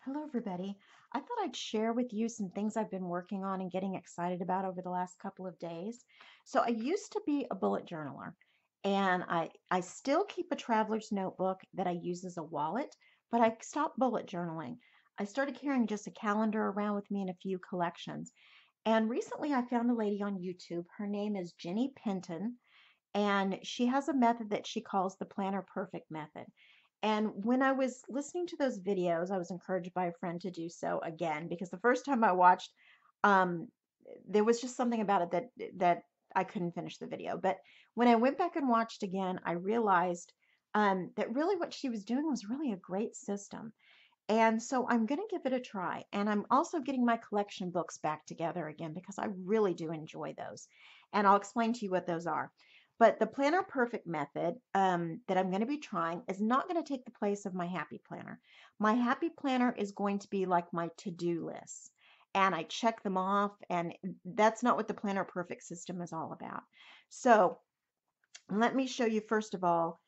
Hello, everybody. I thought I'd share with you some things I've been working on and getting excited about over the last couple of days. So I used to be a bullet journaler, and I still keep a traveler's notebook that I use as a wallet, but I stopped bullet journaling. I started carrying just a calendar around with me and a few collections. And recently I found a lady on YouTube. Her name is Jenny Penton, and she has a method that she calls the Planner Perfect method. And when I was listening to those videos, I was encouraged by a friend to do so again because the first time I watched, um, there was just something about it that I couldn't finish the video. But when I went back and watched again, I realized that really what she was doing was really a great system. And so I'm going to give it a try. And I'm also getting my collection books back together again because I really do enjoy those. And I'll explain to you what those are. But the Planner Perfect method that I'm going to be trying is not going to take the place of my Happy Planner. My Happy Planner is going to be like my to-do list. And I check them off, and that's not what the Planner Perfect system is all about. So let me show you first of all,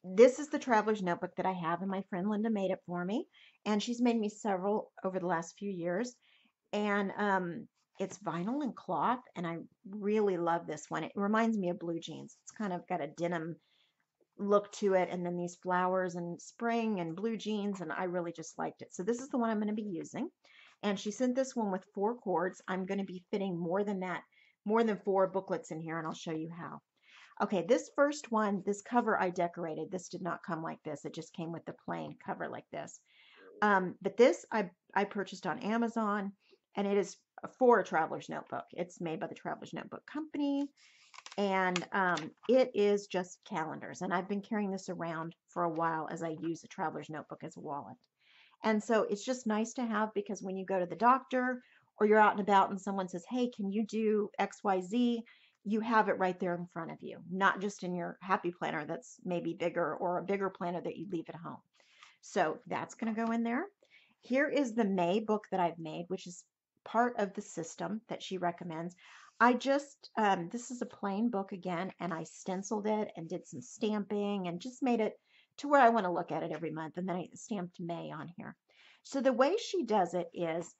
this is the traveler's notebook that I have, and my friend Linda made it for me. And she's made me several over the last few years. And it's vinyl and cloth, and I really love this one. It reminds me of blue jeans. It's kind of got a denim look to it, and then these flowers and spring and blue jeans, and I really just liked it. So this is the one I'm going to be using. And she sent this one with 4 cords. I'm going to be fitting more than that, more than 4 booklets in here, and I'll show you how. Okay, this first one, this cover I decorated. This did not come like this. It just came with the plain cover like this. But this I purchased on Amazon, and it is for a traveler's notebook. It's made by the Traveler's Notebook Company, and it is just calendars. And I've been carrying this around for a while as I use a traveler's notebook as a wallet. And so it's just nice to have because when you go to the doctor or you're out and about and someone says, "Hey, can you do XYZ?" You have it right there in front of you, not just in your Happy Planner that's maybe bigger or a bigger planner that you leave at home. So that's going to go in there. Here is the May book that I've made, which is part of the system that she recommends. I just, this is a plain book again, and I stenciled it and did some stamping and just made it to where I want to look at it every month. And then I stamped May on here. So the way she does it is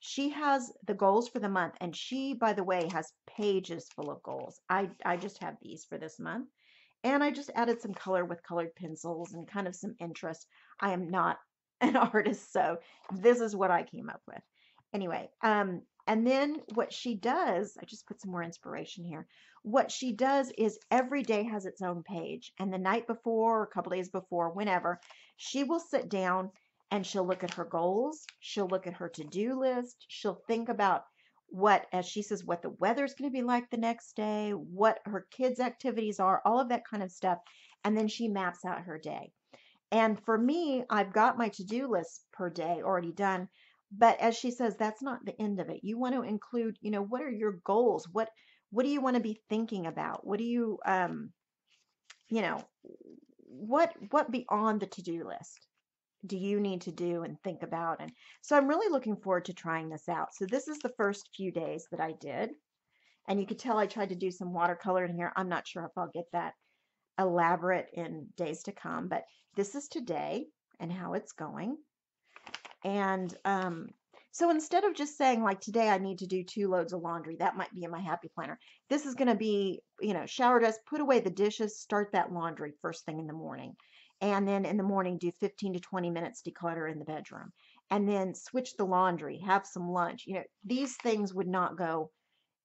she has the goals for the month, and she, by the way, has pages full of goals. I just have these for this month. And I just added some color with colored pencils and kind of some interest. I am not an artist, so this is what I came up with. Anyway, and then what she does, I just put some more inspiration here. What she does is every day has its own page. And the night before, or a couple days before, whenever, she will sit down and she'll look at her goals. She'll look at her to-do list. She'll think about what, as she says, what the weather's going to be like the next day, what her kids' activities are, all of that kind of stuff. And then she maps out her day. And for me, I've got my to-do list per day already done. But as she says, that's not the end of it. You want to include, what are your goals? What do you want to be thinking about? What do you you know, what beyond the to-do list do you need to do and think about? And so I'm really looking forward to trying this out. So this is the first few days that I did. And you could tell I tried to do some watercolor in here. I'm not sure if I'll get that elaborate in days to come, but this is today and how it's going. And so instead of just saying like today I need to do 2 loads of laundry, that might be in my Happy Planner. This is going to be, shower dust, put away the dishes, start that laundry first thing in the morning. And then in the morning, do 15 to 20 minutes declutter in the bedroom. And then switch the laundry, have some lunch. These things would not go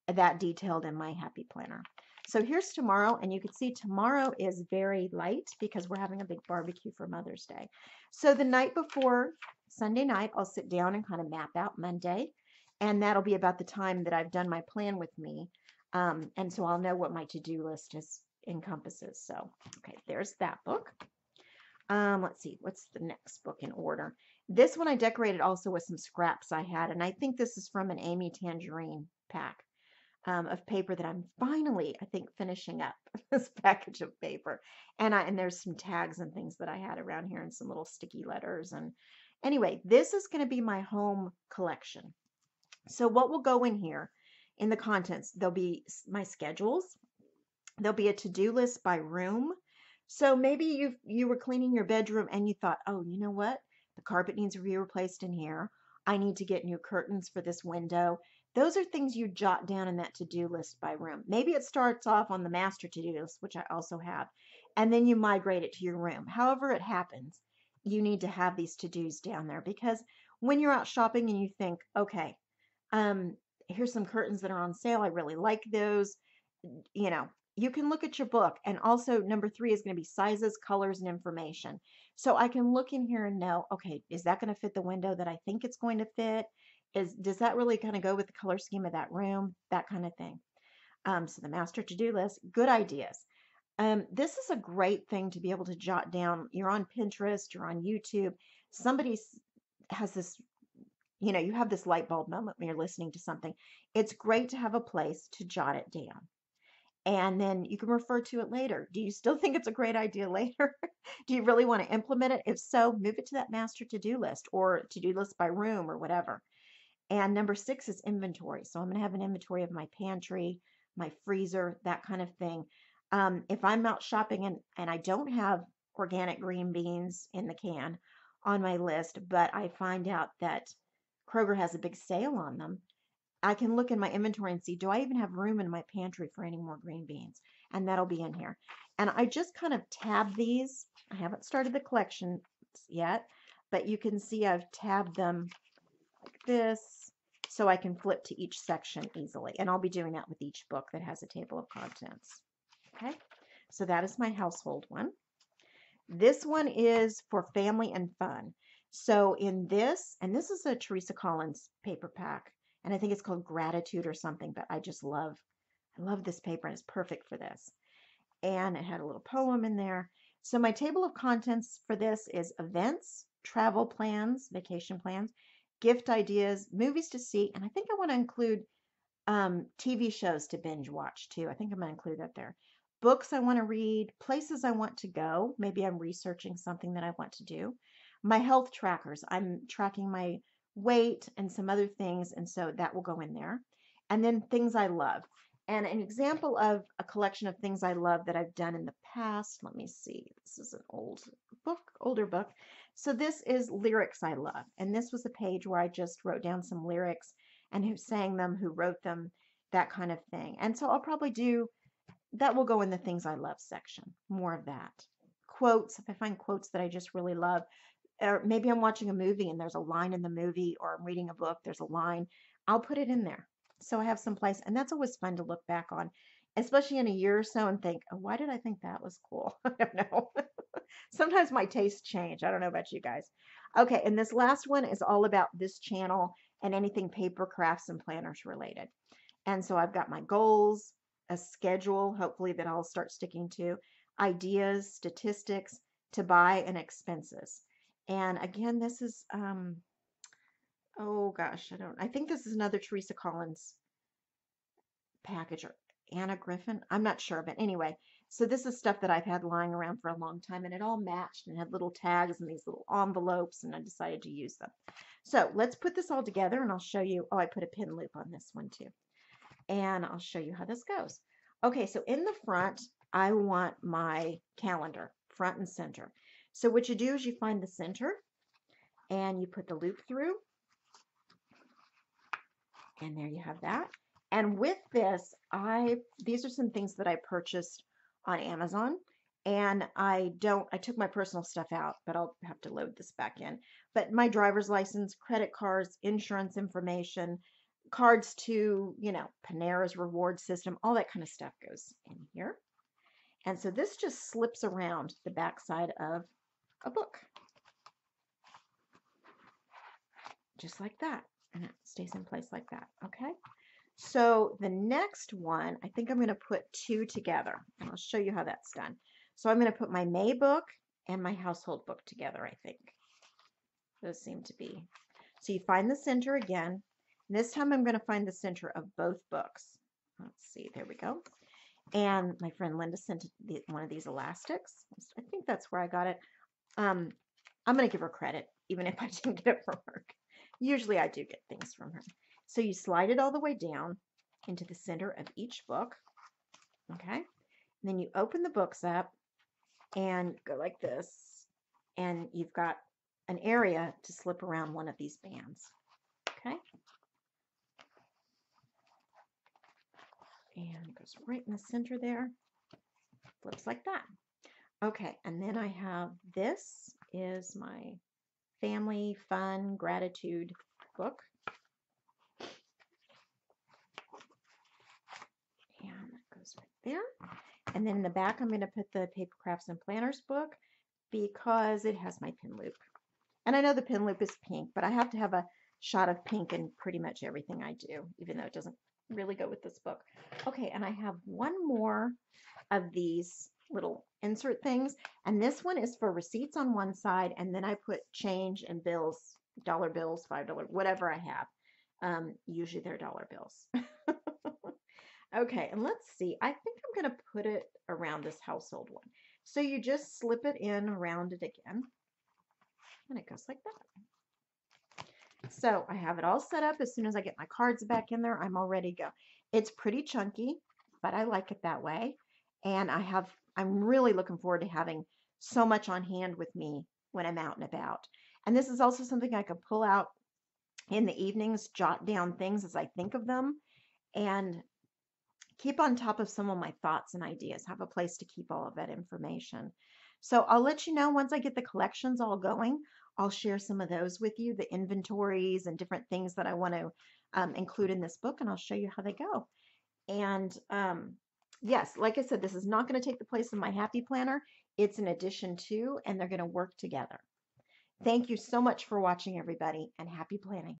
that detailed in my Happy Planner. So here's tomorrow, and you can see tomorrow is very light because we're having a big barbecue for Mother's Day. So the night before Sunday night, I'll sit down and kind of map out Monday, and that'll be about the time that I've done my plan with me. And so I'll know what my to-do list encompasses. So, okay, there's that book. Let's see, what's the next book in order? This one I decorated also with some scraps I had, and I think this is from an Amy Tangerine pack of paper that I'm finally, I think, finishing up this package of paper. And there's some tags and things that I had around here and some little sticky letters. And anyway, this is going to be my home collection. So what will go in here in the contents? There'll be my schedules. There'll be a to-do list by room. So maybe you were cleaning your bedroom and you thought, oh, you know what? The carpet needs to be replaced in here. I need to get new curtains for this window. Those are things you jot down in that to-do list by room. Maybe it starts off on the master to-do list, which I also have, and then you migrate it to your room. However it happens, you need to have these to-dos down there because when you're out shopping and you think, okay, um, here's some curtains that are on sale. I really like those. You know, you can look at your book. And also, number three is going to be sizes, colors, and information. So I can look in here and know, okay, is that going to fit the window that I think it's going to fit? Does that really kind of go with the color scheme of that room? That kind of thing. So the master to-do list, good ideas. This is a great thing to be able to jot down. You're on Pinterest, you're on YouTube. Somebody has this, you have this light bulb moment when you're listening to something. It's great to have a place to jot it down. And then you can refer to it later. Do you still think it's a great idea later? Do you really want to implement it? If so, move it to that master to-do list or to-do list by room or whatever. And number six is inventory. So I'm going to have an inventory of my pantry, my freezer, that kind of thing. If I'm out shopping and I don't have organic green beans in the can on my list, but I find out that Kroger has a big sale on them, I can look in my inventory and see, do I even have room in my pantry for any more green beans? And that'll be in here. And I just kind of tab these. I haven't started the collection yet, but you can see I've tabbed them like this so I can flip to each section easily. And I'll be doing that with each book that has a table of contents. Okay, so that is my household one. This one is for family and fun. So in this, and this is a Teresa Collins paper pack, and I think it's called Gratitude or something, but I love this paper and it's perfect for this. And it had a little poem in there. So my table of contents for this is events, travel plans, vacation plans, gift ideas, movies to see, and I think I want to include TV shows to binge watch too. I think I'm going to include that there. Books I want to read, places I want to go. Maybe I'm researching something that I want to do. My health trackers. I'm tracking my weight and some other things, and so that will go in there. And then things I love. And an example of a collection of things I love that I've done in the past. Let me see. This is an older book. So this is lyrics I love. And this was a page where I just wrote down some lyrics and who sang them, who wrote them, that kind of thing. And so I'll probably do that, will go in the things I love section, more of that. Quotes, if I find quotes that I just really love, or maybe I'm watching a movie and there's a line in the movie, or I'm reading a book, there's a line, I'll put it in there. So I have some place, and that's always fun to look back on, especially in a year or so and think, oh, why did I think that was cool? I don't know. Sometimes my tastes change. I don't know about you guys. Okay, and this last one is all about this channel and anything paper, crafts, and planners related. And so I've got my goals, a schedule, hopefully that I'll start sticking to, ideas, statistics, to buy, and expenses. And again, this is, oh gosh, I think this is another Teresa Collins package, or Anna Griffin. I'm not sure, but anyway, so this is stuff that I've had lying around for a long time, and it all matched and had little tags and these little envelopes, and I decided to use them. So let's put this all together, and I'll show you. Oh, I put a pin loop on this one too, and I'll show you how this goes. Okay, so in the front, I want my calendar front and center. So what you do is you find the center, and you put the loop through, and there you have that. And with this, these are some things that I purchased on Amazon. And I took my personal stuff out, but I'll have to load this back in. But my driver's license, credit cards, insurance information, cards to, Panera's reward system, all that kind of stuff goes in here. And so this just slips around the backside of a book. Just like that. And it stays in place like that. Okay. So the next one, I think I'm going to put two together, and I'll show you how that's done. So I'm going to put my May book and my household book together, I think. Those seem to be. So you find the center again. This time I'm going to find the center of both books. Let's see, there we go. And my friend Linda sent one of these elastics. I think that's where I got it. I'm going to give her credit, even if I didn't get it from her. Usually I do get things from her. So you slide it all the way down into the center of each book. Okay. And then you open the books up and go like this. And you've got an area to slip around one of these bands. Okay. And it goes right in the center there. Flips like that. Okay, and then I have, this is my family fun gratitude book. And that goes right there. And then in the back, I'm going to put the Paper Crafts and Planners book because it has my pin loop. And I know the pin loop is pink, but I have to have a shot of pink in pretty much everything I do, even though it doesn't really go with this book. Okay, and I have one more of these little insert things, and this one is for receipts on one side, and then I put change and bills, dollar bills, $5, whatever I have. Usually they're dollar bills. Okay, and let's see. I think I'm going to put it around this household one. So you just slip it in around it again, and it goes like that. So I have it all set up. As soon as I get my cards back in there, I'm all ready to go. It's pretty chunky, but I like it that way. And I'm really looking forward to having so much on hand with me when I'm out and about. And this is also something I could pull out in the evenings, jot down things as I think of them, and keep on top of some of my thoughts and ideas, have a place to keep all of that information. So I'll let you know once I get the collections all going. I'll share some of those with you, the inventories and different things that I want to include in this book, and I'll show you how they go. And yes, like I said, this is not going to take the place of my Happy Planner. It's an addition to, and they're going to work together. Thank you so much for watching, everybody, and happy planning.